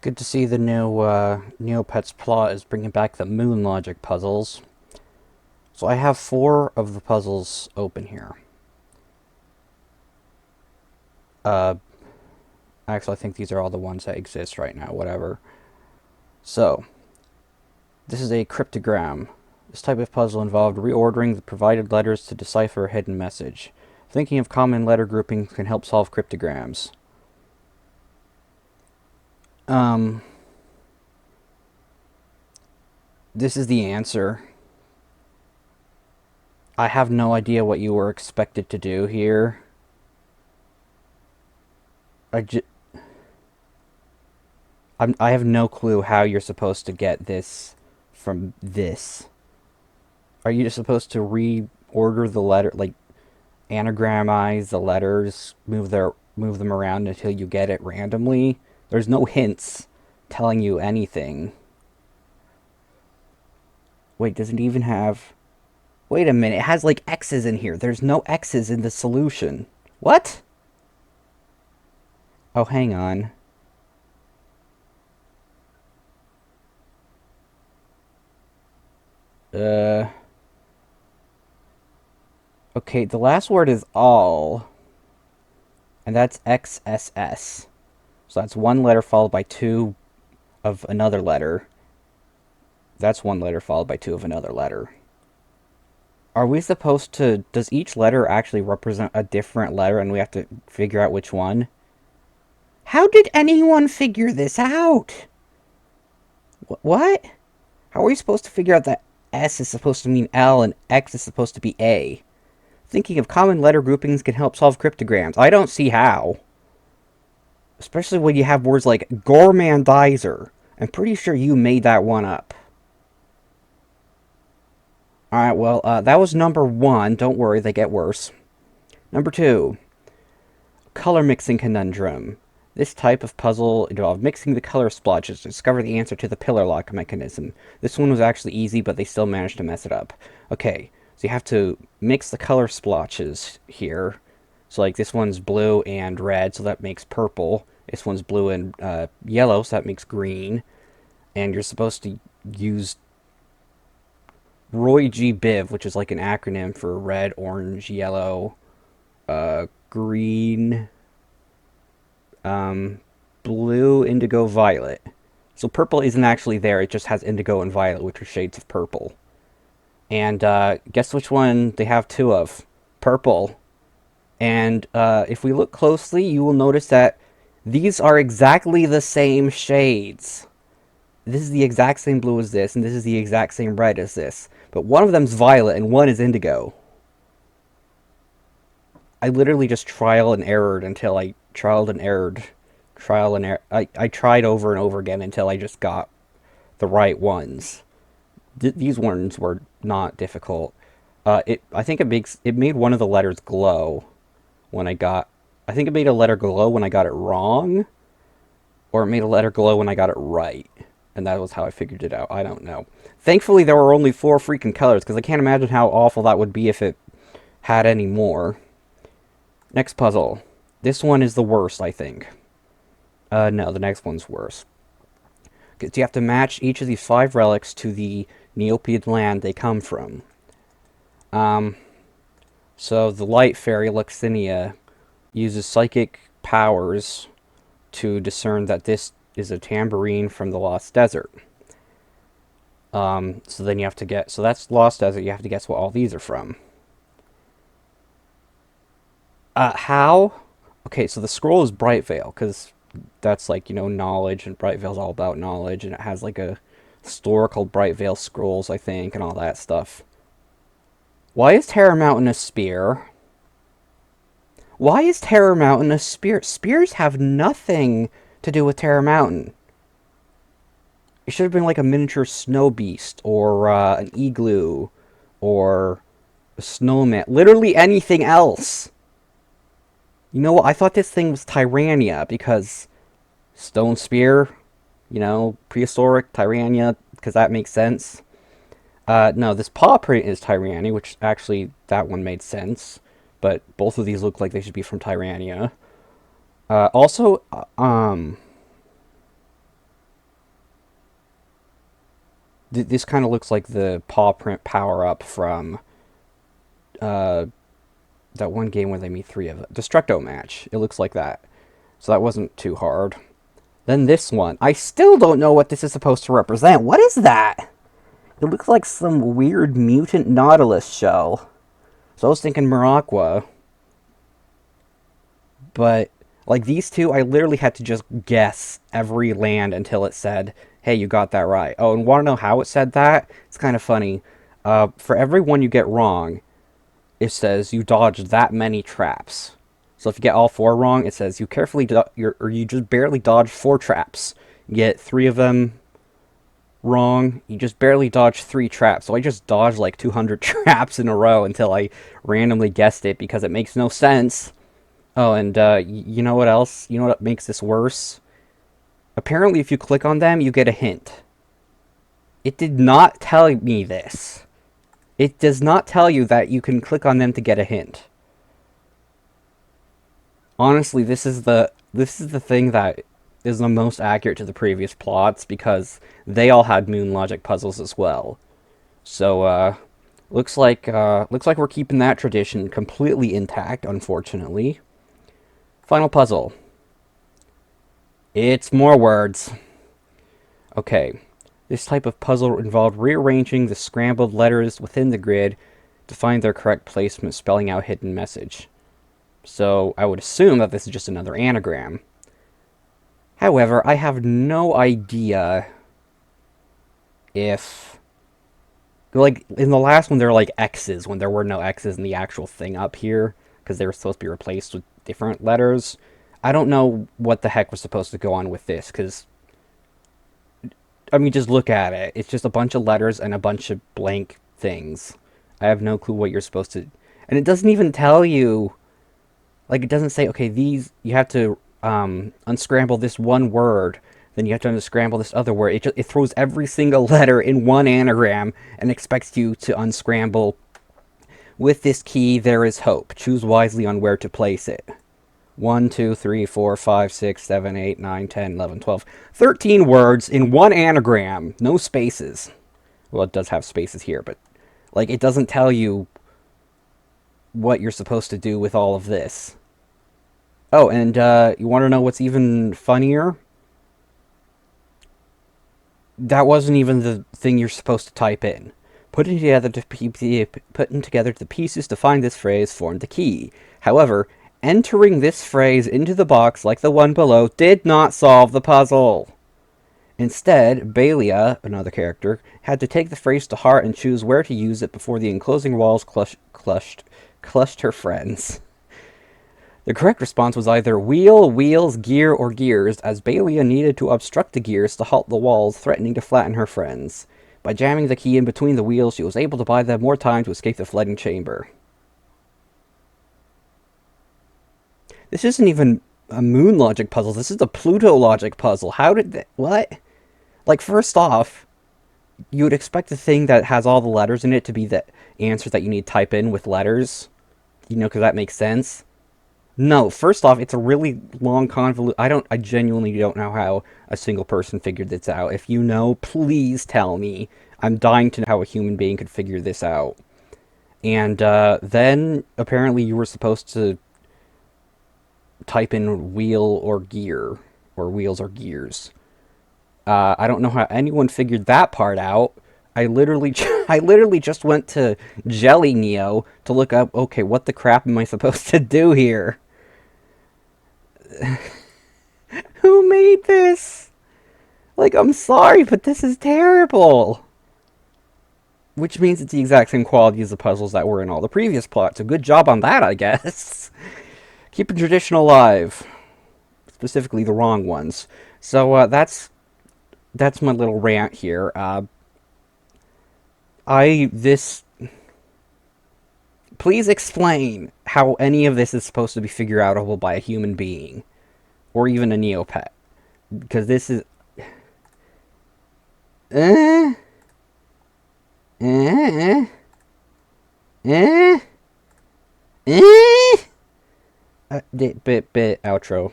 Good to see the new Neopets plot is bringing back the moon logic puzzles. So I have 4 of the puzzles open here. Uh, Actually, I think these are all the ones that exist right now, whatever. So, this is a cryptogram. This type of puzzle involved reordering the provided letters to decipher a hidden message. Thinking of common letter groupings can help solve cryptograms. Um, this is the answer. I have no idea what you were expected to do here. I, j- I have no clue how you're supposed to get this from this. Are you just supposed to reorder the letter, like anagramize the letters, move them around until you get it randomly? There's no hints telling you anything. Wait, does it even have? Wait a minute, it has like X's in here. There's no X's in the solution. What? Oh, hang on. Uh. Okay, the last word is all, and that's XSS. So that's one letter followed by 2 of another letter. That's one letter followed by 2 of another letter. Are we supposed to... Does each letter actually represent a different letter and we have to figure out which one? How did anyone figure this out? What? How are we supposed to figure out that S is supposed to mean L and X is supposed to be A? Thinking of common letter groupings can help solve cryptograms. I don't see how. Especially when you have words like gourmandizer. I'm pretty sure you made that one up. Alright, well, that was number 1. Don't worry, they get worse. Number 2. Color mixing conundrum. This type of puzzle involved mixing the color splotches to discover the answer to the pillar lock mechanism. This one was actually easy, but they still managed to mess it up. Okay, so you have to mix the color splotches here. So, like, this one's blue and red, so that makes purple. This one's blue and yellow, so that makes green. And you're supposed to use Roy G. Biv, which is like an acronym for red, orange, yellow, green, blue, indigo, violet. So purple isn't actually there, it just has indigo and violet, which are shades of purple. And guess which one they have 2 of? Purple. And if we look closely, you will notice that these are exactly the same shades. This is the exact same blue as this, and this is the exact same red as this. But one of them's violet, and one is indigo. I literally just trial and errored until I trialed and errored. Trial and error. I tried over and over again until I just got the right ones. These ones were not difficult. I think it made one of the letters glow when I got... I think it made a letter glow when I got it wrong, or it made a letter glow when I got it right. And that was how I figured it out. I don't know. Thankfully, there were only 4 freaking colors, because I can't imagine how awful that would be if it had any more. Next puzzle. This one is the worst, I think. No, the next one's worse. Because you have to match each of these 5 relics to the Neopian land they come from. So the light fairy, Luxinia, uses psychic powers to discern that this is a tambourine from the Lost Desert. So then you have to get... So that's Lost Desert. You have to guess what all these are from. How? Okay, so the scroll is Bright Veil, because that's like, you know, knowledge, and Bright Veil's all about knowledge, and it has like a store called Bright Veil Scrolls, I think, and all that stuff. Why is Terror Mountain a spear? Why is Terror Mountain a spear? Spears have nothing to do with Terror Mountain. It should have been like a miniature snow beast, or an igloo, or a snowman. Literally anything else. You know what? I thought this thing was Tyrania, because stone spear, you know, prehistoric Tyrania, because that makes sense. No, this paw print is Tyrania, which actually, that one made sense. But both of these look like they should be from Tyrania. Also, This kind of looks like the paw print power up from uh, that one game where they meet three of them. Destructo match. It looks like that. So that wasn't too hard. Then this one. I still don't know what this is supposed to represent. What is that? It looks like some weird mutant Nautilus shell. So I was thinking Maraqua. But, like, these two, I literally had to just guess every land until it said, hey, you got that right. Oh, and want to know how it said that? It's kind of funny. For every one you get wrong, it says you dodged that many traps. So if you get all four wrong, it says you or you just barely dodged four traps. You get three of them wrong, you just barely dodged three traps. So I just dodged like 200 traps in a row until I randomly guessed it because it makes no sense. Oh, and you know what else? You know what makes this worse? Apparently, if you click on them, you get a hint. It did not tell me this. It does not tell you that you can click on them to get a hint. Honestly, this is the thing that is the most accurate to the previous plots because they all had moon logic puzzles as well. So looks like we're keeping that tradition completely intact, unfortunately. Final puzzle. It's more words. Okay. This type of puzzle involved rearranging the scrambled letters within the grid to find their correct placement, spelling out hidden message. So I would assume that this is just another anagram. However, I have no idea if... Like, in the last one, there were, like, X's when there were no X's in the actual thing up here, because they were supposed to be replaced with different letters. I don't know what the heck was supposed to go on with this, because... I mean, just look at it. It's just a bunch of letters and a bunch of blank things. I have no clue what you're supposed to... And it doesn't even tell you... Like, it doesn't say, okay, these... You have to unscramble this one word, then you have to unscramble this other word. It throws every single letter in one anagram and expects you to unscramble. With this key, there is hope. Choose wisely on where to place it. 1, 2, 3, 4, 5, 6, 7, 8, 9, 10, 11, 12. 13 words in one anagram. No spaces. Well, it does have spaces here, but, like, it doesn't tell you what you're supposed to do with all of this. Oh, and you want to know what's even funnier? That wasn't even the thing you're supposed to type in. Putting together the pieces to find this phrase formed the key. However, entering this phrase into the box like the one below did not solve the puzzle. Instead, Balia, another character, had to take the phrase to heart and choose where to use it before the enclosing walls clutched her friends. The correct response was either wheel, wheels, gear, or gears, as Balia needed to obstruct the gears to halt the walls, threatening to flatten her friends. By jamming the key in between the wheels, she was able to buy them more time to escape the flooding chamber. This isn't even a moon logic puzzle, this is a Pluto logic puzzle. How did that... What? Like, first off, you would expect the thing that has all the letters in it to be the answer that you need to type in with letters. You know, because that makes sense. No, first off, it's a really long convoluted... I genuinely don't know how a single person figured this out. If you know, please tell me. I'm dying to know how a human being could figure this out. And then, apparently, you were supposed to type in wheel or gear, or wheels or gears. I don't know how anyone figured that part out. I literally just went to Jelly Neo to look up, okay, what the crap am I supposed to do here? Who made this? Like, I'm sorry, but this is terrible. Which means it's the exact same quality as the puzzles that were in all the previous plots. So good job on that, I guess. Keeping tradition alive. Specifically the wrong ones. So, that's my little rant here. Please explain how any of this is supposed to be figured outable by a human being. Or even a Neopet. Because this is... Eh? Eh? Eh? Eh? Bit outro.